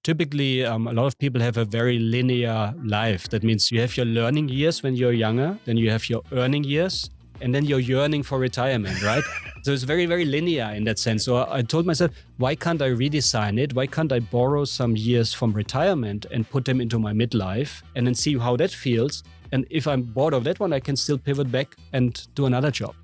typically, a lot of people have a very linear life. That means you have your learning years when you're younger, then you have your earning years, and then you're yearning for retirement, right? So it's very, very linear in that sense. So I told myself, why can't I redesign it? Why can't I borrow some years from retirement and put them into my midlife and then see how that feels? And if I'm bored of that one, I can still pivot back and do another job.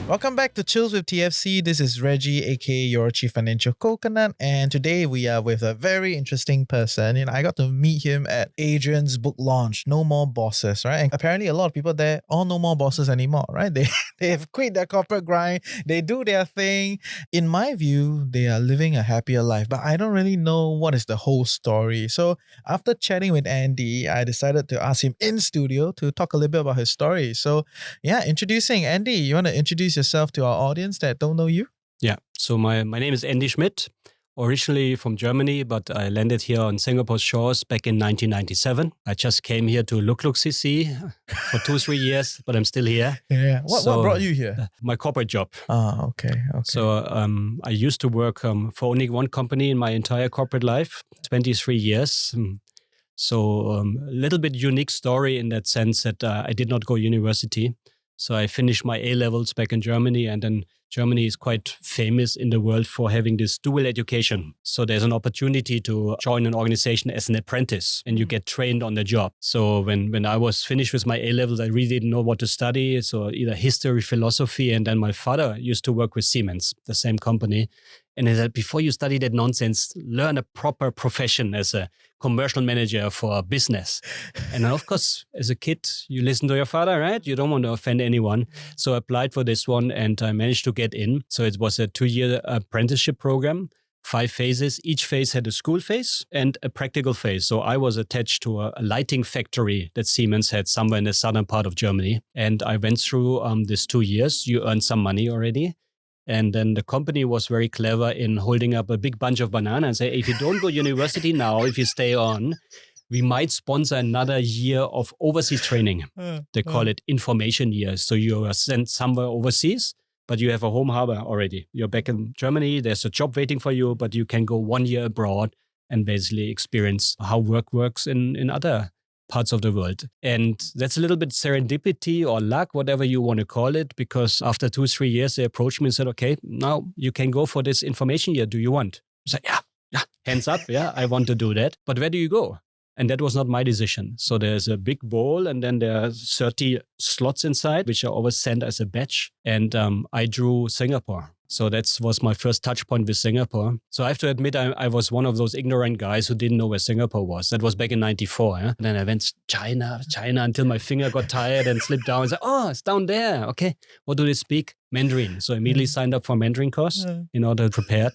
Welcome back to Chills with TFC. This is Reggie, aka your Chief Financial Coconut, and today we are with a very interesting person. I got to meet him at Adrian's book launch, No More Bosses, right? And apparently a lot of people there are no more bosses anymore, right? They have quit their corporate grind, they do their thing. In my view, they are living a happier life, but I don't really know what is the whole story. So after chatting with Andy, I decided to ask him in studio to talk a little bit about his story. So yeah, introducing Andy. You want to introduce yourself to our audience that don't know you? Yeah. So my name is Andy Schmidt, originally from Germany, but I landed here on Singapore's shores back in 1997. I just came here to Look CC for 2-3 years, but I'm still here. Yeah. What brought you here? My corporate job. Ah, okay. So I used to work for only one company in my entire corporate life, 23 years. So a little bit unique story in that sense that I did not go university. So I finished my A-levels back in Germany, and then Germany is quite famous in the world for having this dual education. So there's an opportunity to join an organization as an apprentice and you get trained on the job. So when I was finished with my A-levels, I really didn't know what to study. So either history, philosophy, and then my father used to work with Siemens, the same company. And he said, before you study that nonsense, learn a proper profession as a commercial manager for a business. And of course, as a kid, you listen to your father, right? You don't want to offend anyone. So I applied for this one and I managed to get in. So it was a 2-year apprenticeship program, 5 phases. Each phase had a school phase and a practical phase. So I was attached to a lighting factory that Siemens had somewhere in the southern part of Germany. And I went through this 2 years. You earn some money already. And then the company was very clever in holding up a big bunch of bananas and say, if you don't go to university now, if you stay on, we might sponsor another year of overseas training. They call it information years. So you are sent somewhere overseas, but you have a home harbor already. You're back in Germany. There's a job waiting for you, but you can go 1 year abroad and basically experience how work works in other parts of the world. And that's a little bit serendipity or luck, whatever you want to call it, because after 2-3 years, they approached me and said, okay, now you can go for this information year. Do you want? I said, yeah, hands up. Yeah, I want to do that. But where do you go? And that was not my decision. So there's a big bowl and then there are 30 slots inside, which are always sent as a batch. And I drew Singapore. So that was my first touch point with Singapore. So I have to admit, I was one of those ignorant guys who didn't know where Singapore was. That was back in 94. And then I went China until my finger got tired and slipped down and said, oh, it's down there. Okay. What do they speak? Mandarin. So I immediately signed up for Mandarin course in order to prepare.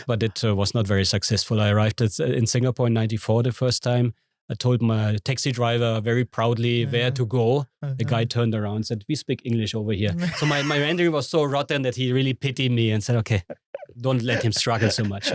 But it was not very successful. I arrived in Singapore in 94 the first time. I told my taxi driver very proudly where to go. The guy turned around and said, we speak English over here. So my Mandarin was so rotten that he really pitied me and said, okay, don't let him struggle so much.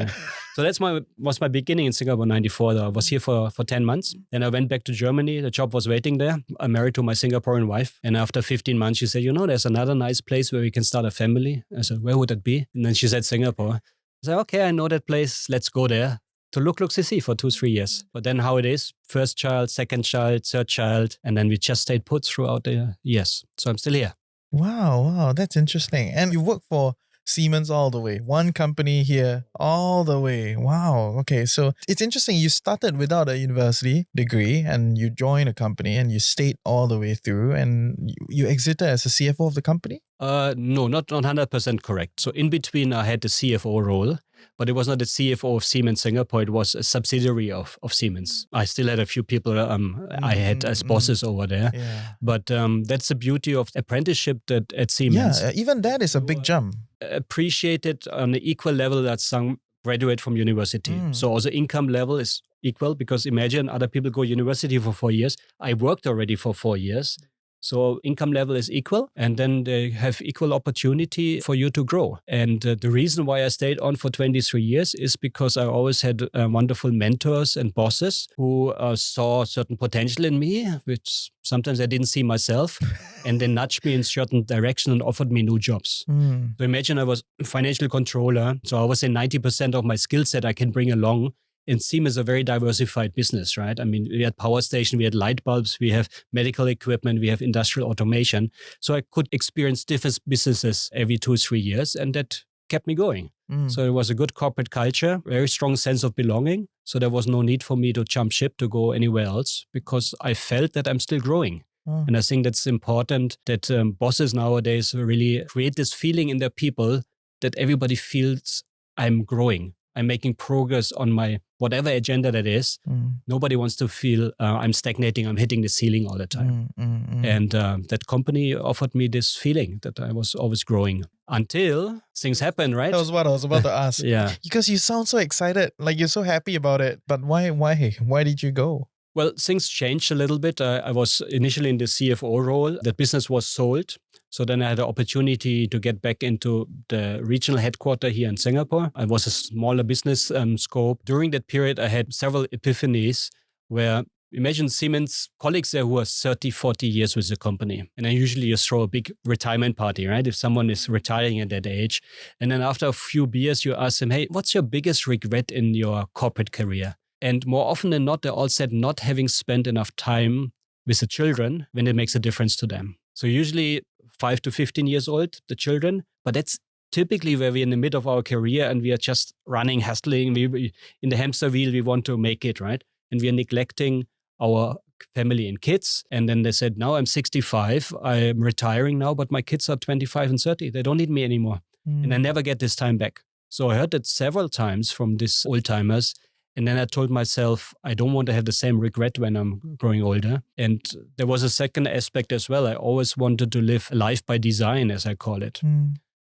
So that's was my beginning in Singapore in 94. I was here for 10 months. Then I went back to Germany. The job was waiting there. I'm married to my Singaporean wife. And after 15 months, she said, there's another nice place where we can start a family. I said, where would that be? And then she said, Singapore. I said, okay, I know that place. Let's go there. To Look CC for 2-3 years. But then how it is, first child, second child, third child, and then we just stayed put throughout the years. So I'm still here. Wow, that's interesting. And you work for Siemens all the way, one company here all the way. Wow, okay. So it's interesting. You started without a university degree and you joined a company and you stayed all the way through and you exited as a CFO of the company? No, not 100% correct. So in between I had the CFO role, but it was not the CFO of Siemens Singapore. It was a subsidiary of Siemens. I still had a few people I had as bosses over there. Yeah. But that's the beauty of apprenticeship at Siemens. Yeah, even that is a big jump. Appreciated on an equal level that some graduate from university. So also income level is equal because imagine other people go university for 4 years. I worked already for 4 years. So income level is equal, and then they have equal opportunity for you to grow. And the reason why I stayed on for 23 years is because I always had wonderful mentors and bosses who saw certain potential in me, which sometimes I didn't see myself, and they nudged me in certain direction and offered me new jobs. So imagine I was financial controller. So I would say 90% of my skill set I can bring along. And Siemens is a very diversified business, right? I mean, we had power station, we had light bulbs, we have medical equipment, we have industrial automation. So I could experience different businesses every 2-3 years, and that kept me going. So it was a good corporate culture, very strong sense of belonging. So there was no need for me to jump ship to go anywhere else because I felt that I'm still growing. And I think that's important that bosses nowadays really create this feeling in their people that everybody feels I'm growing. I'm making progress on my whatever agenda that is. Nobody wants to feel I'm stagnating, I'm hitting the ceiling all the time. And that company offered me this feeling that I was always growing until things happen, right? That was what I was about to ask. Yeah. Because you sound so excited, like you're so happy about it. But why did you go? Well, things changed a little bit. I was initially in the CFO role. The business was sold. So then I had the opportunity to get back into the regional headquarters here in Singapore. I was a smaller business scope. During that period, I had several epiphanies where imagine Siemens colleagues there who are 30, 40 years with the company. And then usually you throw a big retirement party, right? If someone is retiring at that age. And then after a few beers, you ask them, hey, what's your biggest regret in your corporate career? And more often than not, they all said not having spent enough time with the children when it makes a difference to them. So usually 5 to 15 years old, the children, but that's typically where we're in the middle of our career and we are just running, hustling. We in the hamster wheel, we want to make it, right? And we are neglecting our family and kids. And then they said, now I'm 65, I'm retiring now, but my kids are 25 and 30. They don't need me anymore. And I never get this time back. So I heard that several times from these old timers. And then I told myself, I don't want to have the same regret when I'm growing older. And there was a second aspect as well. I always wanted to live life by design, as I call it.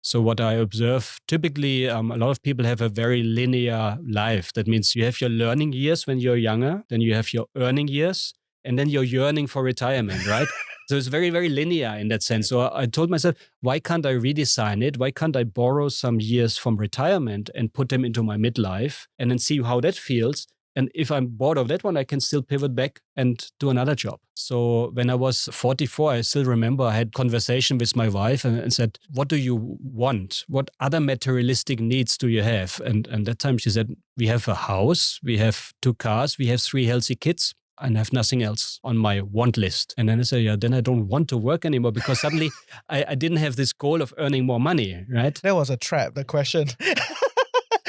So what I observe, typically, a lot of people have a very linear life. That means you have your learning years when you're younger, then you have your earning years, and then you're yearning for retirement, right? So it's very, very linear in that sense. So I told myself, why can't I redesign it? Why can't I borrow some years from retirement and put them into my midlife and then see how that feels? And if I'm bored of that one, I can still pivot back and do another job. So when I was 44, I still remember I had conversation with my wife and said, what do you want? What other materialistic needs do you have? And that time she said, we have a house, we have 2 cars, we have 3 healthy kids. And have nothing else on my want list. And then I said, yeah, then I don't want to work anymore because suddenly I didn't have this goal of earning more money, right? That was a trap, the question.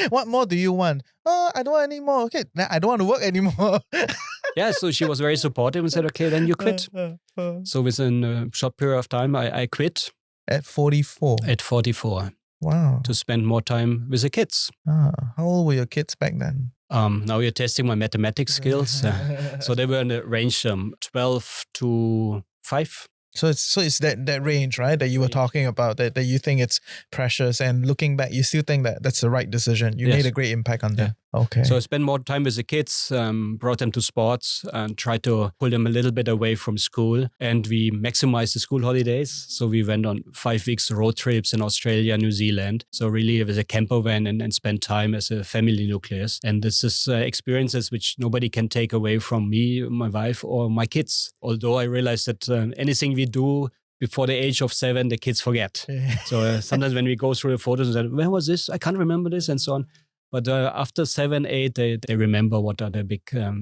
What more do you want? Oh, I don't want any more. Okay, I don't want to work anymore. Yeah, so she was very supportive and said, okay, then you quit. So within a short period of time, I quit. At 44? At 44. Wow. To spend more time with the kids. How old were your kids back then? Now you're testing my mathematics skills. So they were in the range 12 to 5. So it's that range, right, that you were talking about, that you think it's precious, and looking back, you still think that that's the right decision. You made a great impact on them. Okay. So I spent more time with the kids, brought them to sports and tried to pull them a little bit away from school. And we maximized the school holidays. So we went on 5 weeks road trips in Australia, New Zealand. So really with a camper van and spent time as a family nucleus. And this is experiences which nobody can take away from me, my wife, or my kids. Although I realized that anything we do before the age of 7, the kids forget. So sometimes when we go through the photos and say, when was this? I can't remember this, and so on. But after 7, 8, they remember what are the big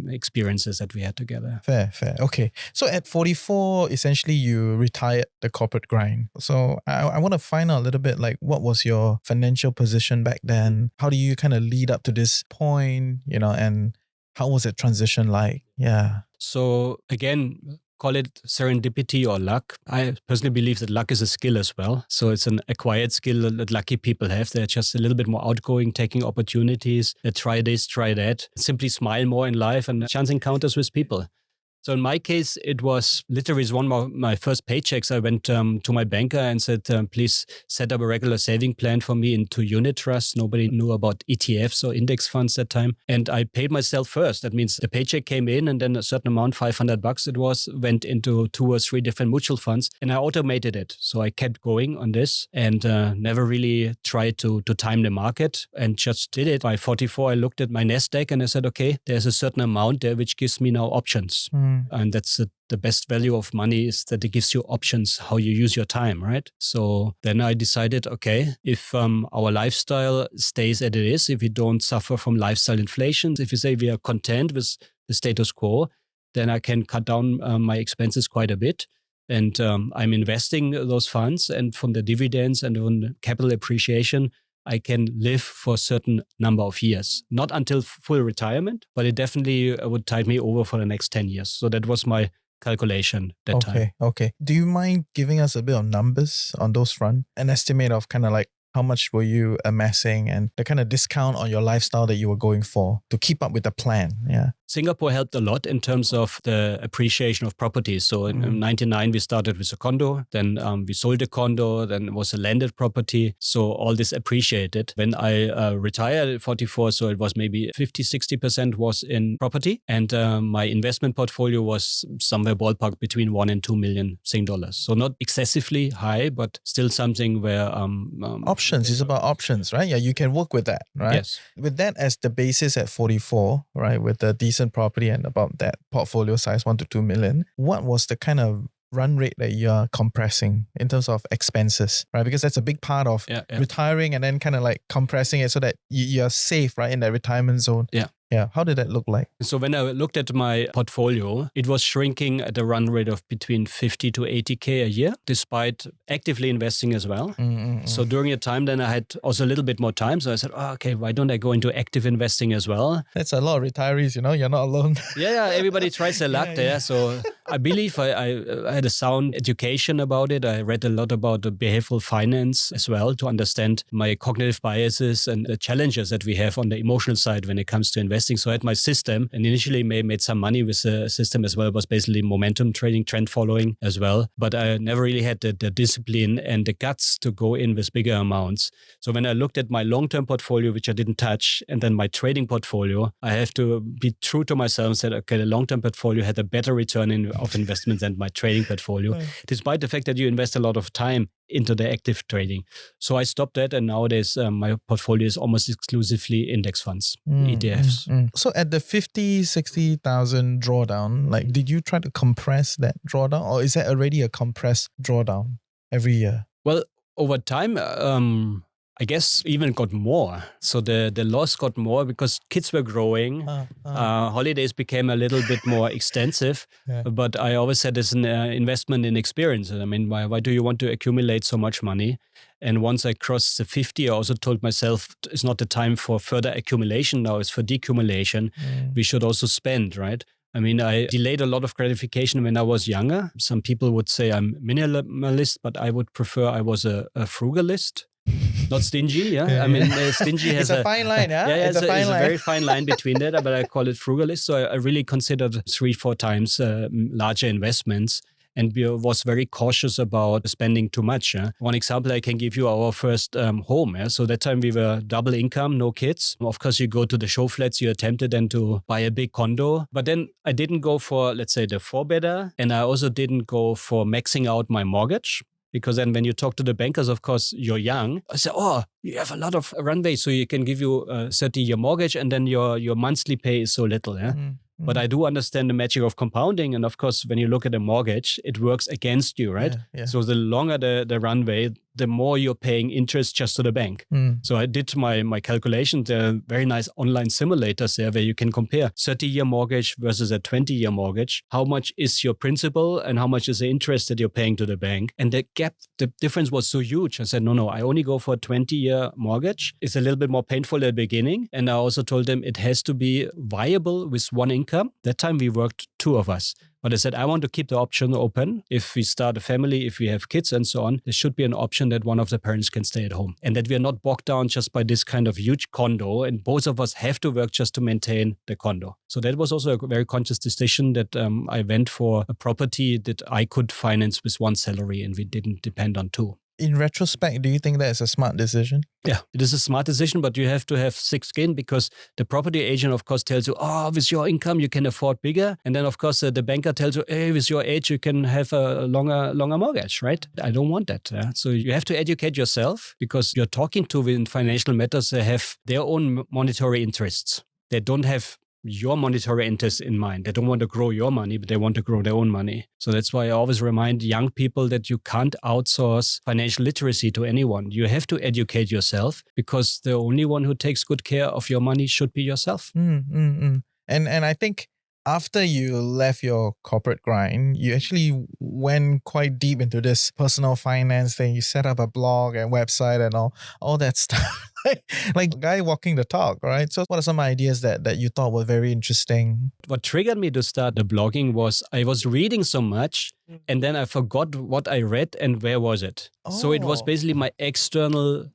experiences that we had together. Fair. Okay. So at 44, essentially you retired the corporate grind. So I want to find out a little bit, like, what was your financial position back then? How do you kind of lead up to this point, and how was that transition like? Yeah. So again, call it serendipity or luck. I personally believe that luck is a skill as well. So it's an acquired skill that lucky people have. They're just a little bit more outgoing, taking opportunities. They try this, try that. Simply smile more in life and chance encounters with people. So in my case, it was literally one of my first paychecks. I went to my banker and said, please set up a regular saving plan for me into unit trusts. Nobody knew about ETFs or index funds that time. And I paid myself first. That means the paycheck came in and then a certain amount, $500 it was, went into 2 or 3 different mutual funds. And I automated it. So I kept going on this and never really tried to time the market and just did it. By 44, I looked at my nest egg and I said, okay, there's a certain amount there which gives me now options. And that's the best value of money is that it gives you options how you use your time, right? So then I decided, okay, if our lifestyle stays as it is, if we don't suffer from lifestyle inflation, if you say we are content with the status quo, then I can cut down my expenses quite a bit. And I'm investing those funds, and from the dividends and from the capital appreciation, I can live for a certain number of years. Not until full retirement, but it definitely would tide me over for the next 10 years. So that was my calculation that time. Okay. Do you mind giving us a bit of numbers on those front? An estimate of kind of like how much were you amassing and the kind of discount on your lifestyle that you were going for to keep up with the plan? Yeah. Singapore helped a lot in terms of the appreciation of properties. So in 99, we started with a condo. Then we sold the condo. Then it was a landed property. So all this appreciated. When I retired at 44, so it was maybe 50-60% was in property. And my investment portfolio was somewhere ballpark between 1 and 2 million Sing dollars. So not excessively high, but still something where... options. It's about options, right? Yeah, you can work with that, right? Yes. With that as the basis at 44, right? With the decent property and about that portfolio size, 1 to 2 million. What was the kind of run rate that you're compressing in terms of expenses, right? Because that's a big part of retiring and then kind of like compressing it so that you're safe, right? In that retirement zone. Yeah. How did that look like? So when I looked at my portfolio, it was shrinking at a run rate of between 50 to 80K a year, despite actively investing as well. So during a time, then I had also a little bit more time. So I said, okay, why don't I go into active investing as well? That's a lot of retirees, you're not alone. Yeah, everybody tries their luck there. So I believe I had a sound education about it. I read a lot about the behavioral finance as well to understand my cognitive biases and the challenges that we have on the emotional side when it comes to investing. So I had my system and initially made some money with the system as well. It was basically momentum trading, trend following as well. But I never really had the discipline and the guts to go in with bigger amounts. So when I looked at my long-term portfolio, which I didn't touch, and then my trading portfolio, I have to be true to myself and said, okay, the long-term portfolio had a better return of investments than my trading portfolio, despite the fact that you invest a lot of time into the active trading. So I stopped that, and nowadays my portfolio is almost exclusively index funds, ETFs. So at the 50,000-60,000 drawdown, like did you try to compress that drawdown, or is that already a compressed drawdown every year? Well, over time, I guess even got more. So the loss got more because kids were growing. Holidays became a little bit more extensive. But I always said it's an investment in experience. I mean, why do you want to accumulate so much money? And once I crossed the 50, I also told myself it's not the time for further accumulation now, it's for decumulation. We should also spend, right? I mean, I delayed a lot of gratification when I was younger. Some people would say I'm minimalist, but I would prefer I was a frugalist. Not stingy, I mean, stingy has it's a fine line, it's a very fine line between that, but I call it frugalist. So I really considered 3-4 times larger investments and was very cautious about spending too much. One example I can give you, our first home. So that time we were double income, no kids. Of course, you go to the show flats, you attempted then to buy a big condo. But then I didn't go for, let's say, the 4-bedder. And I also didn't go for maxing out my mortgage. Because then when you talk to the bankers, of course, you're young. I say, you have a lot of runway, so you can give you a 30-year mortgage and then your monthly pay is so little. But I do understand the magic of compounding. And of course, when you look at a mortgage, it works against you, right? So the longer the runway, the more you're paying interest just to the bank. So I did my calculations. There are very nice online simulators there where you can compare 30-year mortgage versus a 20-year mortgage. How much is your principal and how much is the interest that you're paying to the bank? And the difference was so huge. I said, no, I only go for a 20-year mortgage. It's a little bit more painful at the beginning. And I also told them it has to be viable with one income. That time we worked 2 of us. But I said, I want to keep the option open. If we start a family, if we have kids and so on, there should be an option that one of the parents can stay at home and that we are not bogged down just by this kind of huge condo and both of us have to work just to maintain the condo. So that was also a very conscious decision that I went for a property that I could finance with one salary and we didn't depend on two. In retrospect, do you think that's a smart decision? Yeah, it is a smart decision, but you have to have thick skin because the property agent, of course, tells you, oh, with your income, you can afford bigger. And then, of course, the banker tells you, hey, with your age, you can have a longer mortgage, right? I don't want that. Yeah? So you have to educate yourself because you're talking to in financial matters, they have their own monetary interests. They don't have your monetary interest in mind. They don't want to grow your money, but they want to grow their own money. So that's why I always remind young people that you can't outsource financial literacy to anyone. You have to educate yourself because the only one who takes good care of your money should be yourself. And I think after you left your corporate grind, you actually went quite deep into this personal finance thing. You set up a blog and website and all that stuff. like guy walking the talk, right? So what are some ideas that you thought were very interesting? What triggered me to start the blogging was I was reading so much and then I forgot what I read and where was it. So it was basically my external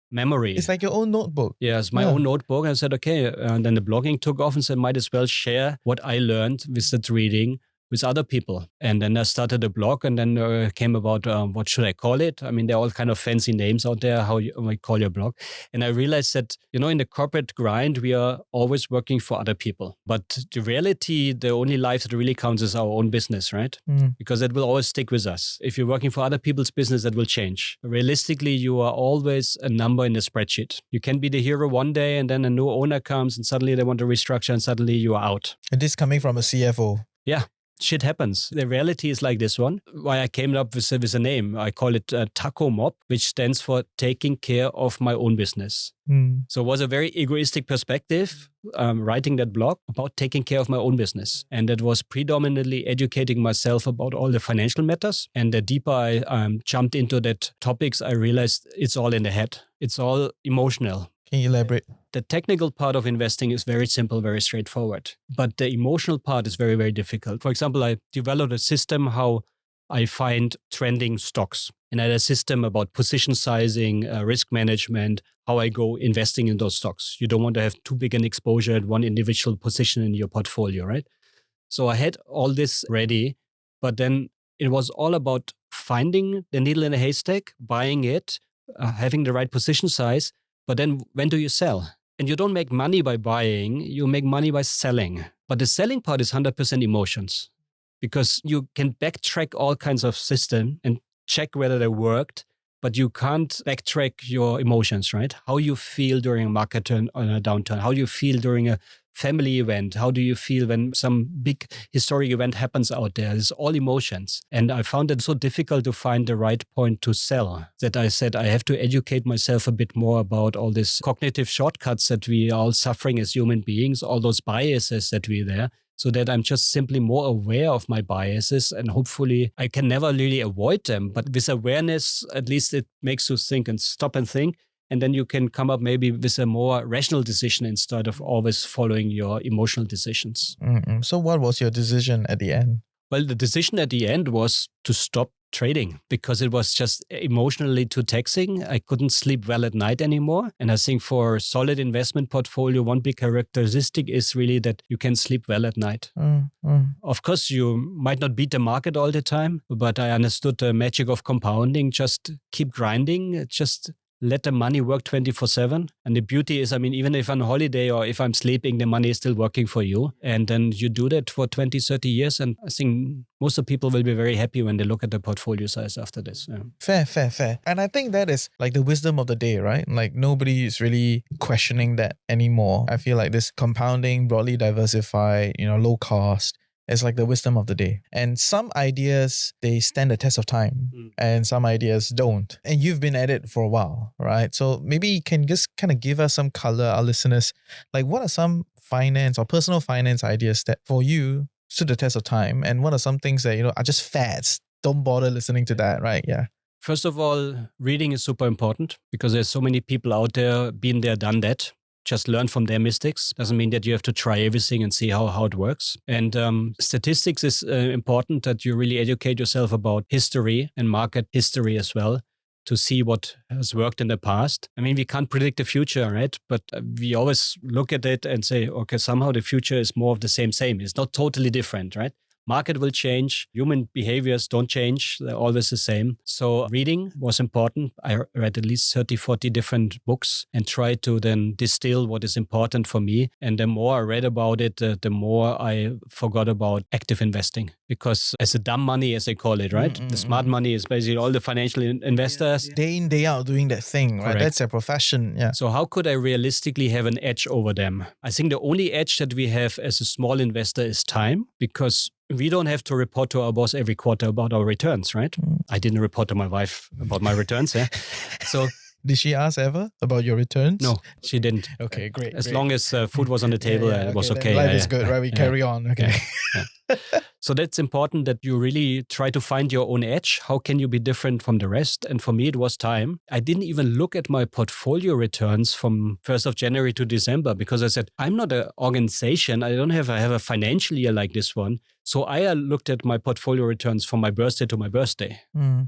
memory. It's like your own notebook. Yes, my own notebook. I said, okay. And then the blogging took off and said, might as well share what I learned with that reading with other people. And then I started a blog and then came about, what should I call it? I mean, there are all kind of fancy names out there, how you might call your blog. And I realized that, in the corporate grind, we are always working for other people. But the reality, the only life that really counts is our own business, right? Because that will always stick with us. If you're working for other people's business, that will change. Realistically, you are always a number in a spreadsheet. You can be the hero one day and then a new owner comes and suddenly they want to restructure and suddenly you are out. And this coming from a CFO. Yeah. Shit happens. The reality is like this one. Why I came up with a name. I call it Taco Mob, which stands for taking care of my own business. So it was a very egoistic perspective, writing that blog about taking care of my own business. And that was predominantly educating myself about all the financial matters. And the deeper I jumped into that topics, I realized it's all in the head. It's all emotional. Can you elaborate? The technical part of investing is very simple, very straightforward. But the emotional part is very, very difficult. For example, I developed a system how I find trending stocks. And I had a system about position sizing, risk management, how I go investing in those stocks. You don't want to have too big an exposure at one individual position in your portfolio, right? So I had all this ready, but then it was all about finding the needle in a haystack, buying it, having the right position size. But then when do you sell? And you don't make money by buying, you make money by selling. But the selling part is 100% emotions because you can backtrack all kinds of system and check whether they worked, but you can't backtrack your emotions, right? How you feel during a market turn or a downturn, how you feel during a family event, how do you feel when some big historic event happens out there? It's all emotions. And I found it so difficult to find the right point to sell that I said I have to educate myself a bit more about all these cognitive shortcuts that we are all suffering as human beings, all those biases that we there, so that I'm just simply more aware of my biases and hopefully I can never really avoid them. But with awareness, at least it makes you think and stop and think. And then you can come up maybe with a more rational decision instead of always following your emotional decisions. So what was your decision at the end? Well, the decision at the end was to stop trading because it was just emotionally too taxing. I couldn't sleep well at night anymore. And I think for a solid investment portfolio, one big characteristic is really that you can sleep well at night. Of course, you might not beat the market all the time, but I understood the magic of compounding. Just keep grinding, just let the money work 24/7. And the beauty is, I mean, even if I'm on holiday or if I'm sleeping, the money is still working for you. And then you do that for 20, 30 years. And I think most of the people will be very happy when they look at the portfolio size after this. Yeah. Fair. And I think that is like the wisdom of the day, right? Like nobody is really questioning that anymore. I feel like this compounding, broadly diversified, low cost, it's like the wisdom of the day. And some ideas, they stand the test of time and some ideas don't. And you've been at it for a while, right? So maybe you can just kind of give us some color, our listeners. Like what are some finance or personal finance ideas that for you stood the test of time? And what are some things that, are just fads? Don't bother listening to that, right? Yeah. First of all, reading is super important because there's so many people out there, been there, done that. just learn from their mistakes. Doesn't mean that you have to try everything and see how it works. And statistics is important, that you really educate yourself about history and market history as well, to see what has worked in the past. I mean, we can't predict the future, right? But we always look at it and say, okay, somehow the future is more of the same. It's not totally different, right? Market will change. Human behaviors don't change. They're always the same. So reading was important. I read at least 30, 40 different books and tried to then distill what is important for me. And the more I read about it, the more I forgot about active investing. Because as the dumb money, as they call it, right? The smart money is basically all the financial investors. Day in, day out doing that thing, right? Correct. That's their profession. Yeah. So how could I realistically have an edge over them? I think the only edge that we have as a small investor is time, because we don't have to report to our boss every quarter about our returns, right? I didn't report to my wife about my returns. Yeah. So did she ask ever about your returns? No, she didn't. Okay, great. As long as food was on the table, it was okay. Life is good, right? We carry on. Okay. So that's important, that you really try to find your own edge. How can you be different from the rest? And for me, it was time. I didn't even look at my portfolio returns from 1st of January to December, because I said, I'm not an organization. I have a financial year like this one. So I looked at my portfolio returns from my birthday to my birthday.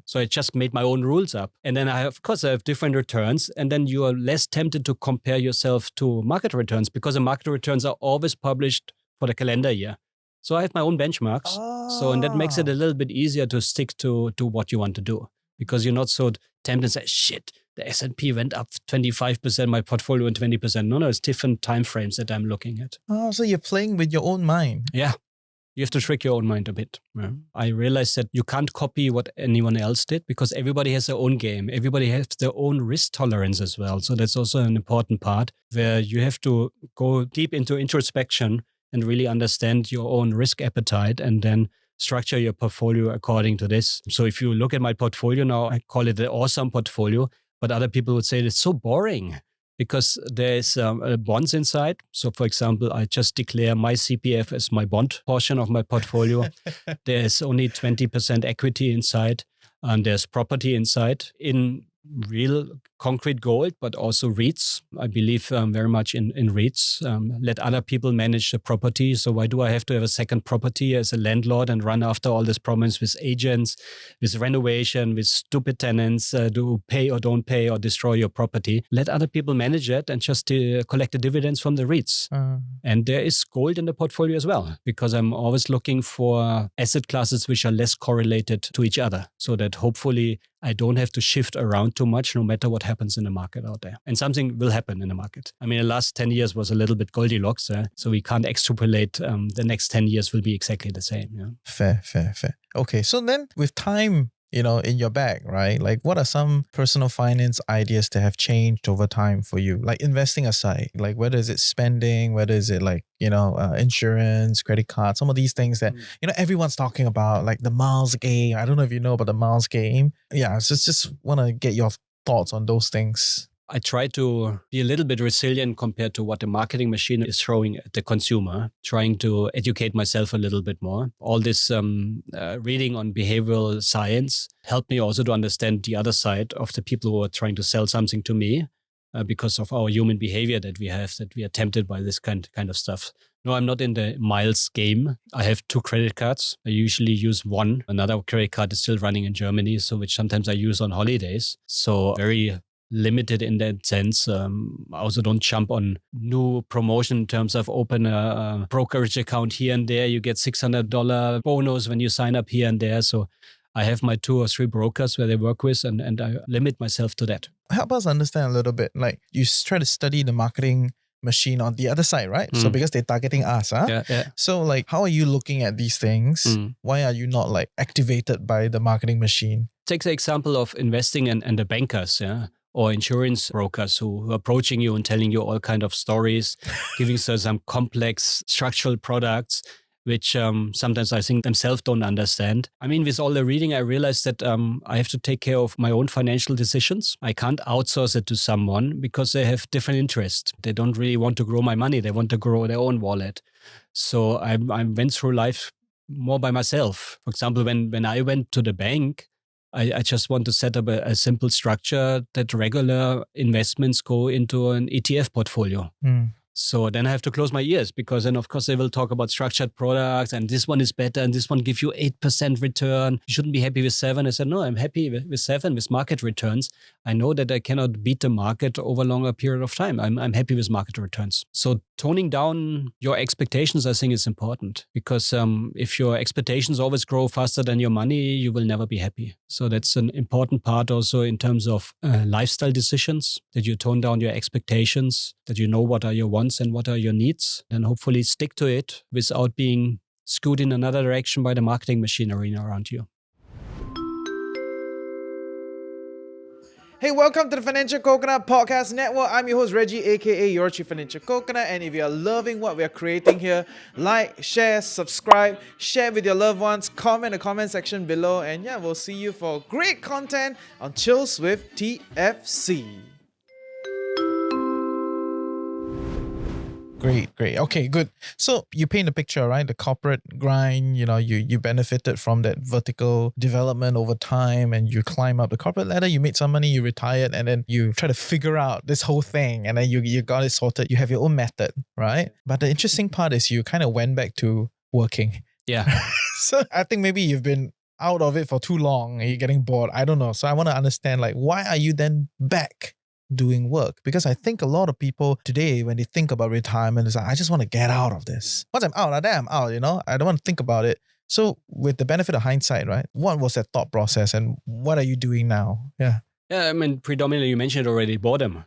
So I just made my own rules up. And then I have different returns. And then you are less tempted to compare yourself to market returns, because the market returns are always published for the calendar year. So I have my own benchmarks. And that makes it a little bit easier to stick to what you want to do, because you're not so tempted to say, shit, the S&P went up 25%, my portfolio went 20%. No, it's different time frames that I'm looking at. So you're playing with your own mind. Yeah. You have to trick your own mind a bit. Yeah. I realized that you can't copy what anyone else did, because everybody has their own game. Everybody has their own risk tolerance as well. So that's also an important part, where you have to go deep into introspection and really understand your own risk appetite, and then structure your portfolio according to this. So if you look at my portfolio now, I call it the awesome portfolio, but other people would say it's so boring, because there's bonds inside. So for example, I just declare my CPF as my bond portion of my portfolio. There's only 20% equity inside, and there's property inside in real concrete gold, but also REITs. I believe very much in REITs. Let other people manage the property. So why do I have to have a second property as a landlord and run after all these problems with agents, with renovation, with stupid tenants, do pay or don't pay or destroy your property? Let other people manage it and just collect the dividends from the REITs. And there is gold in the portfolio as well, because I'm always looking for asset classes which are less correlated to each other, so that hopefully I don't have to shift around too much, no matter what happens in the market out there. And something will happen in the market. I mean, the last 10 years was a little bit Goldilocks, so we can't extrapolate the next 10 years will be exactly the same. Yeah? Fair. Okay, so then with time, in your bag, right? Like, what are some personal finance ideas that have changed over time for you? Like, investing aside, like whether is it spending, whether is it like, insurance, credit cards, some of these things that, everyone's talking about, like the miles game. I don't know if you know about the miles game. Yeah, so just want to get your thoughts on those things. I try to be a little bit resilient compared to what the marketing machine is throwing at the consumer, trying to educate myself a little bit more. All this reading on behavioral science helped me also to understand the other side of the people who are trying to sell something to me, because of our human behavior that we are tempted by this kind of stuff. No, I'm not in the miles game. I have 2 credit cards. I usually use one. Another credit card is still running in Germany, so which sometimes I use on holidays. So very limited in that sense. I also don't jump on new promotion in terms of open a brokerage account here and there. You get $600 bonus when you sign up here and there. So I have my 2 or 3 brokers where they work with, and I limit myself to that. Help us understand a little bit. Like, you try to study the marketing machine on the other side, right? So because they're targeting us, huh? Yeah. So like, how are you looking at these things? Why are you not like activated by the marketing machine? Take the example of investing and the bankers, yeah, or insurance brokers who are approaching you and telling you all kind of stories, giving you some complex structural products, which sometimes I think themselves don't understand. I mean, with all the reading, I realized that I have to take care of my own financial decisions. I can't outsource it to someone because they have different interests. They don't really want to grow my money. They want to grow their own wallet. So I went through life more by myself. For example, when I went to the bank, I just want to set up a simple structure that regular investments go into an ETF portfolio. So then I have to close my ears, because then, of course, they will talk about structured products and this one is better and this one gives you 8% return. You shouldn't be happy with 7. I said, no, I'm happy with 7 with market returns. I know that I cannot beat the market over a longer period of time. I'm happy with market returns. So toning down your expectations, I think, is important, because if your expectations always grow faster than your money, you will never be happy. So that's an important part also in terms of lifestyle decisions, that you tone down your expectations, that you know what are your wants and what are your needs, and hopefully stick to it without being skewed in another direction by the marketing machinery around you. Hey, welcome to the Financial Coconut Podcast Network. I'm your host, Reggie, aka your Chief Financial Coconut. And if you're loving what we're creating here, like, share, subscribe, share with your loved ones, comment in the comment section below. And yeah, we'll see you for great content on Chills with TFC. Great. Okay, good. So you paint a picture, right? The corporate grind, you benefited from that vertical development over time, and you climb up the corporate ladder, you made some money, you retired, and then you try to figure out this whole thing, and then you got it sorted. You have your own method, right? But the interesting part is you kind of went back to working. Yeah. So I think maybe you've been out of it for too long and you're getting bored. I don't know. So I want to understand, why are you then back doing work? Because I think a lot of people today, when they think about retirement, is like, I just want to get out of this. Once I'm out, I'm out, I don't want to think about it. So with the benefit of hindsight, right? What was that thought process and what are you doing now? Yeah. Yeah, I mean, predominantly, you mentioned already, boredom.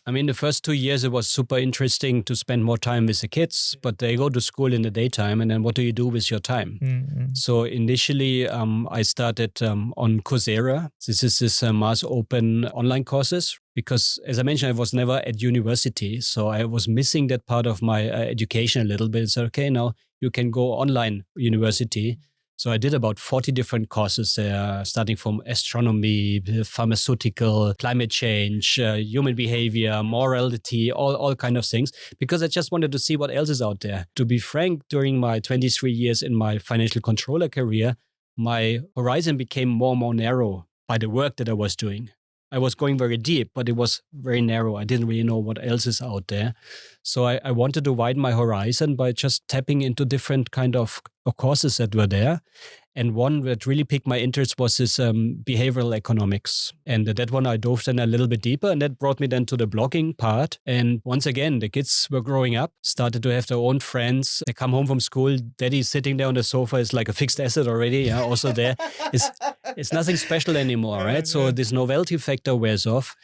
I mean, the first 2 years, it was super interesting to spend more time with the kids, but they go to school in the daytime, and then what do you do with your time? Mm-hmm. So initially, I started on Coursera. This is mass open online courses, because as I mentioned, I was never at university. So I was missing that part of my education a little bit. So, okay, now you can go online university. So I did about 40 different courses there, starting from astronomy, pharmaceutical, climate change, human behavior, morality, all kind of things, because I just wanted to see what else is out there. To be frank, during my 23 years in my financial controller career, my horizon became more and more narrow by the work that I was doing. I was going very deep, but it was very narrow. I didn't really know what else is out there. So I wanted to widen my horizon by just tapping into different kind of courses that were there. And one that really piqued my interest was this behavioral economics. And that one I dove then a little bit deeper, and that brought me then to the blogging part. And once again, the kids were growing up, started to have their own friends. They come home from school, daddy sitting there on the sofa is like a fixed asset already. Yeah, also there. It's nothing special anymore, right? So this novelty factor wears off.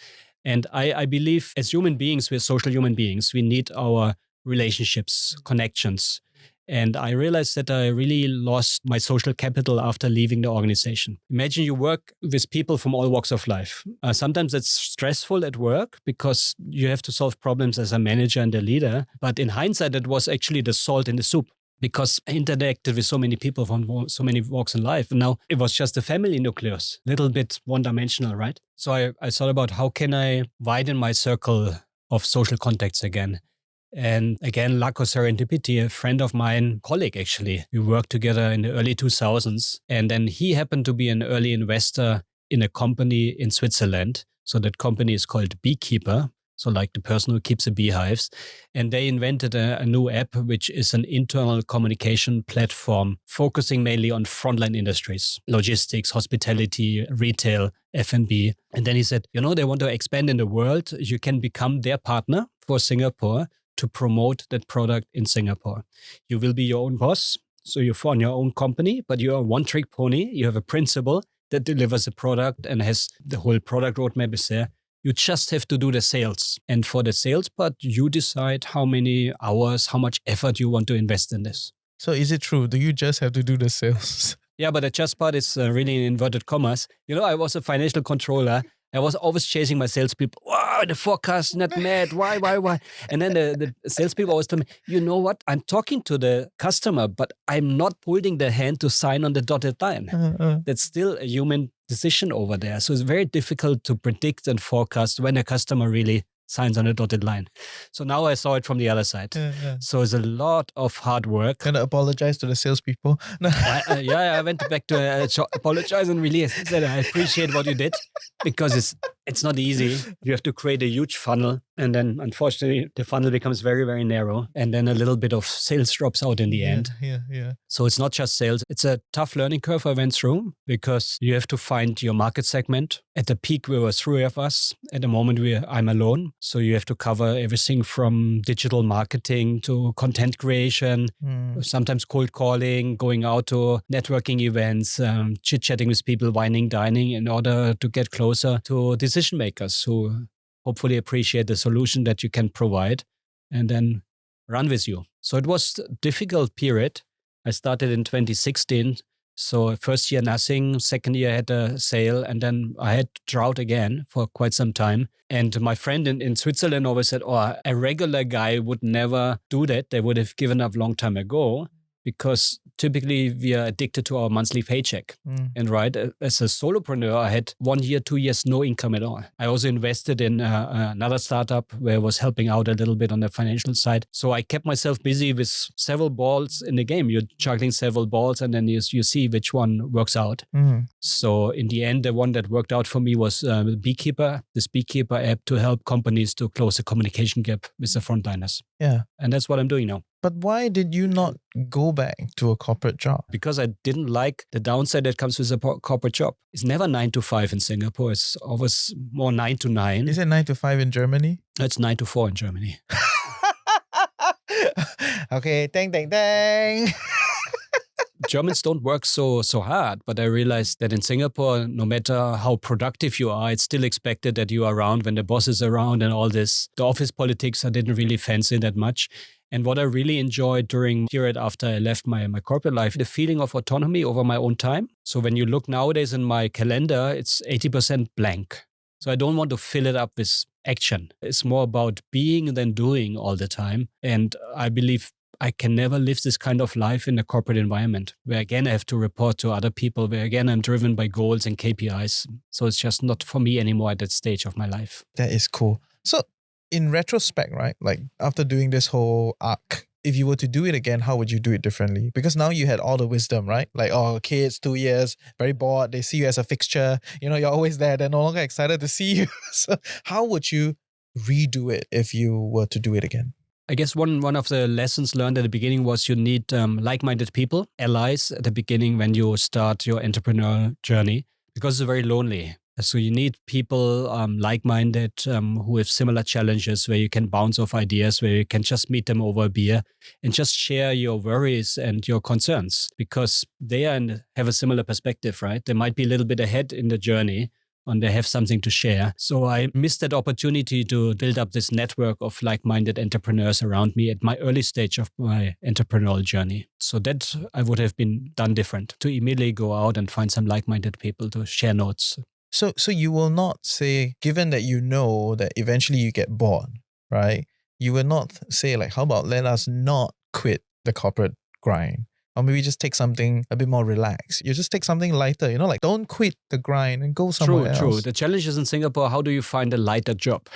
And I believe as human beings, we're social human beings. We need our relationships, connections. And I realized that I really lost my social capital after leaving the organization. Imagine you work with people from all walks of life. Sometimes it's stressful at work because you have to solve problems as a manager and a leader. But in hindsight, it was actually the salt in the soup, because I interacted with so many people from so many walks in life. And now it was just a family nucleus, a little bit one-dimensional, right? So I thought about how can I widen my circle of social contacts again. And again, luck or serendipity, a friend of mine, colleague actually, we worked together in the early 2000s. And then he happened to be an early investor in a company in Switzerland. So that company is called Beekeeper. So like the person who keeps the beehives. And they invented a new app, which is an internal communication platform focusing mainly on frontline industries, logistics, hospitality, retail, F&B. And then he said, they want to expand in the world. You can become their partner for Singapore to promote that product in Singapore. You will be your own boss. So you're on your own company, but you're a one-trick pony. You have a principal that delivers a product and has the whole product roadmap is there. You just have to do the sales. And for the sales part, you decide how many hours, how much effort you want to invest in this. So is it true? Do you just have to do the sales? Yeah, but the just part is really in inverted commas. I was a financial controller. I was always chasing my salespeople. Wow, the forecast, not mad. Why? And then the salespeople always tell me, you know what? I'm talking to the customer, but I'm not holding their hand to sign on the dotted line. That's still a human decision over there. So it's very difficult to predict and forecast when a customer really signs on a dotted line. So now I saw it from the other side. Yeah. So it's a lot of hard work. Gonna apologize to the salespeople. No. I went back to apologize and really said I appreciate what you did, because it's not easy. You have to create a huge funnel, and then unfortunately the funnel becomes very, very narrow, and then a little bit of sales drops out in the end. Yeah. So it's not just sales. It's a tough learning curve I went through, because you have to find your market segment. At the peak, there were 3 of us. At the moment, I'm alone. So you have to cover everything from digital marketing to content creation, sometimes cold calling, going out to networking events, chit-chatting with people, wining, dining, in order to get closer to decision makers who hopefully appreciate the solution that you can provide and then run with you. So it was a difficult period. I started in 2016. So first year, nothing. Second year, I had a sale. And then I had drought again for quite some time. And my friend in Switzerland always said, a regular guy would never do that. They would have given up a long time ago, because typically we are addicted to our monthly paycheck. And as a solopreneur, I had 1 year, 2 years, no income at all. I also invested in another startup where I was helping out a little bit on the financial side. So I kept myself busy with several balls in the game. You're juggling several balls, and then you see which one works out. So in the end, the one that worked out for me was Beekeeper, this Beekeeper app to help companies to close the communication gap with the frontliners. Yeah. And that's what I'm doing now. But why did you not go back to a corporate job? Because I didn't like the downside that comes with a corporate job. It's never 9 to 5 in Singapore. It's always more 9 to 9. Is it 9 to 5 in Germany? It's 9 to 4 in Germany. Okay, dang. Germans don't work so hard, but I realized that in Singapore, no matter how productive you are, it's still expected that you are around when the boss is around and all this. The office politics I didn't really fancy that much. And what I really enjoyed during the period after I left my corporate life, the feeling of autonomy over my own time. So when you look nowadays in my calendar, it's 80% blank. So I don't want to fill it up with action. It's more about being than doing all the time. And I believe I can never live this kind of life in a corporate environment where again I have to report to other people, where again I'm driven by goals and KPIs. So it's just not for me anymore at that stage of my life. That is cool. So in retrospect, right? Like after doing this whole arc, if you were to do it again, how would you do it differently? Because now you had all the wisdom, right? Like, kids, 2 years, very bored. They see you as a fixture. You're always there. They're no longer excited to see you. So how would you redo it if you were to do it again? I guess one of the lessons learned at the beginning was you need like-minded people, allies at the beginning when you start your entrepreneurial journey, because it's very lonely. So you need people like-minded who have similar challenges, where you can bounce off ideas, where you can just meet them over a beer and just share your worries and your concerns, because they have a similar perspective, right? They might be a little bit ahead in the journey, and they have something to share. So I missed that opportunity to build up this network of like-minded entrepreneurs around me at my early stage of my entrepreneurial journey. So that I would have been done different, to immediately go out and find some like-minded people to share notes. So you will not say, given that you know that eventually you get bored, right? You will not say like, how about let us not quit the corporate grind? Or maybe just take something a bit more relaxed. You just take something lighter, like don't quit the grind and go somewhere else. True. The challenge is in Singapore, how do you find a lighter job?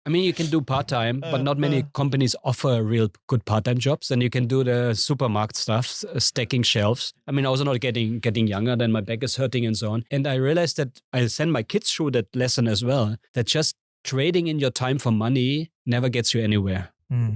I mean, you can do part-time, but not many companies offer real good part-time jobs. And you can do the supermarket stuff, stacking shelves. I mean, also not getting younger, then my back is hurting and so on. And I realized that I send my kids through that lesson as well, that just trading in your time for money never gets you anywhere.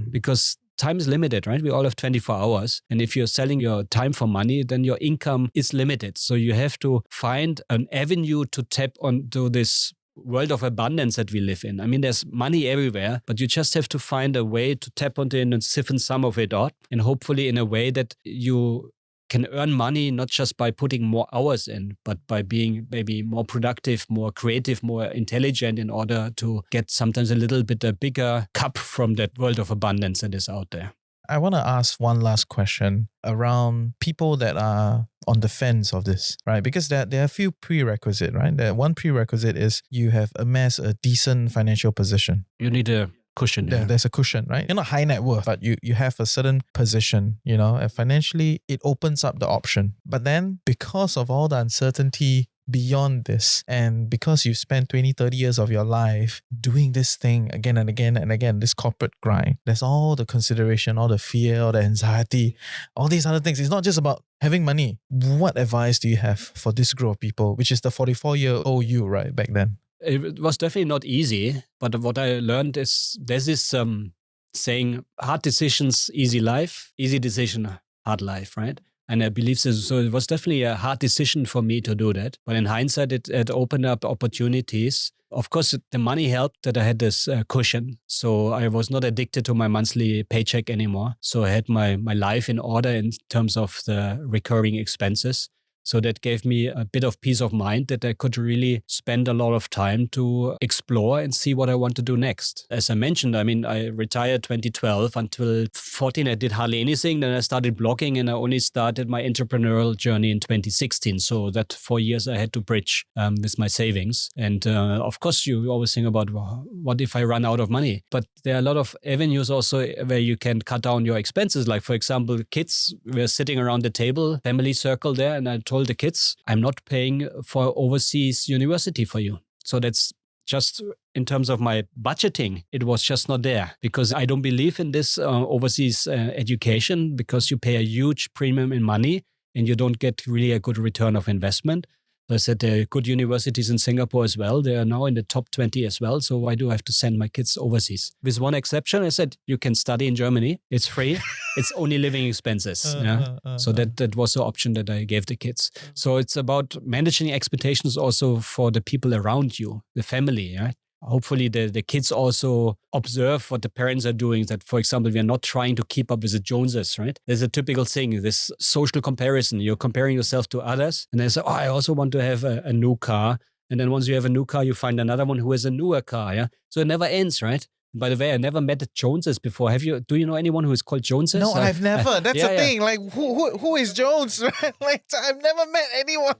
Because time is limited, right? We all have 24 hours. And if you're selling your time for money, then your income is limited. So you have to find an avenue to tap onto this world of abundance that we live in. I mean, there's money everywhere, but you just have to find a way to tap onto it and siphon some of it out. And hopefully in a way that you can earn money not just by putting more hours in, but by being maybe more productive, more creative, more intelligent, in order to get sometimes a little bit a bigger cup from that world of abundance that is out there. I want to ask one last question around people that are on the fence of this, right? Because there are a few prerequisites, right? One prerequisite is you have amassed a decent financial position. You need a cushion. There's a cushion, right? You're not high net worth, but you have a certain position, and financially it opens up the option. But then because of all the uncertainty beyond this. And because you spent 20, 30 years of your life doing this thing again and again and again, this corporate grind, there's all the consideration, all the fear, all the anxiety, all these other things. It's not just about having money. What advice do you have for this group of people, which is the 44-year-old you, right, back then? It was definitely not easy, but what I learned is there's this saying, hard decisions, easy life, easy decision, hard life, right? And I believe this. So it was definitely a hard decision for me to do that. But in hindsight, it opened up opportunities. Of course, the money helped that I had this cushion. So I was not addicted to my monthly paycheck anymore. So I had my life in order in terms of the recurring expenses. So that gave me a bit of peace of mind that I could really spend a lot of time to explore and see what I want to do next. As I mentioned, I mean, I retired 2012. Until 14, I did hardly anything. Then I started blogging and I only started my entrepreneurial journey in 2016. So that 4 years I had to bridge with my savings. And of course, you always think about, well, what if I run out of money? But there are a lot of avenues also where you can cut down your expenses. Like, for example, kids, we're sitting around the table, family circle there, and I told the kids, I'm not paying for overseas university for you. So that's just in terms of my budgeting, it was just not there because I don't believe in this overseas education because you pay a huge premium in money and you don't get really a good return of investment. So I said there are good universities in Singapore as well. They are now in the top 20 as well. So why do I have to send my kids overseas? With one exception, I said, you can study in Germany. It's free. It's only living expenses. So that was the option that I gave the kids. So it's about managing expectations also for the people around you, the family. Right? Hopefully the kids also observe what the parents are doing. That, for example, we are not trying to keep up with the Joneses, right? There's a typical thing, this social comparison. You're comparing yourself to others. And they say, oh, I also want to have a new car. And then once you have a new car, you find another one who has a newer car. Yeah. So it never ends, right? By the way, I never met the Joneses before. Do you know anyone who is called Joneses? No, I've never. That's the thing. Like, who is Jones? Right? Like, I've never met anyone.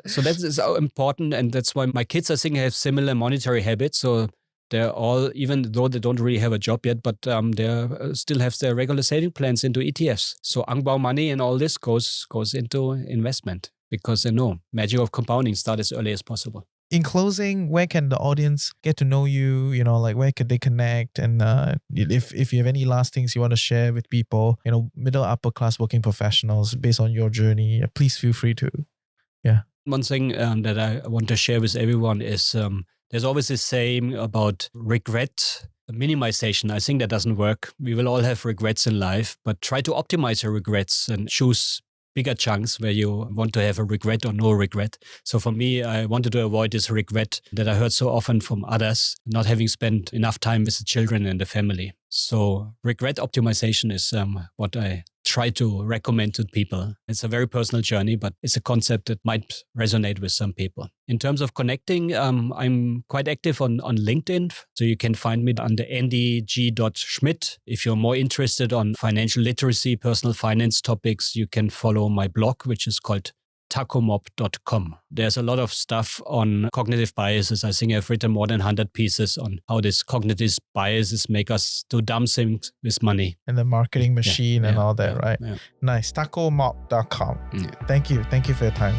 So that is important, and that's why my kids, I think, have similar monetary habits. So they're all, even though they don't really have a job yet, but they still have their regular saving plans into ETFs. So Angbao money and all this goes into investment because they know magic of compounding, start as early as possible. In closing, where can the audience get to know you? You know, like where could they connect? And if you have any last things you want to share with people, you know, middle, upper class working professionals based on your journey, please feel free to. Yeah. One thing that I want to share with everyone is there's always this saying about regret minimization. I think that doesn't work. We will all have regrets in life, but try to optimize your regrets and choose bigger chunks where you want to have a regret or no regret. So for me, I wanted to avoid this regret that I heard so often from others, not having spent enough time with the children and the family. So regret optimization is what I try to recommend to people. It's a very personal journey, but it's a concept that might resonate with some people. In terms of connecting, I'm quite active on LinkedIn. So you can find me under Andy Schmidt. If you're more interested on financial literacy, personal finance topics, you can follow my blog, which is called tacomob.com. There's a lot of stuff on cognitive biases. I think I've written more than 100 pieces on how these cognitive biases make us do dumb things with money. And the marketing machine and all that, right? Yeah. Nice. tacomob.com. Yeah. Thank you. Thank you for your time.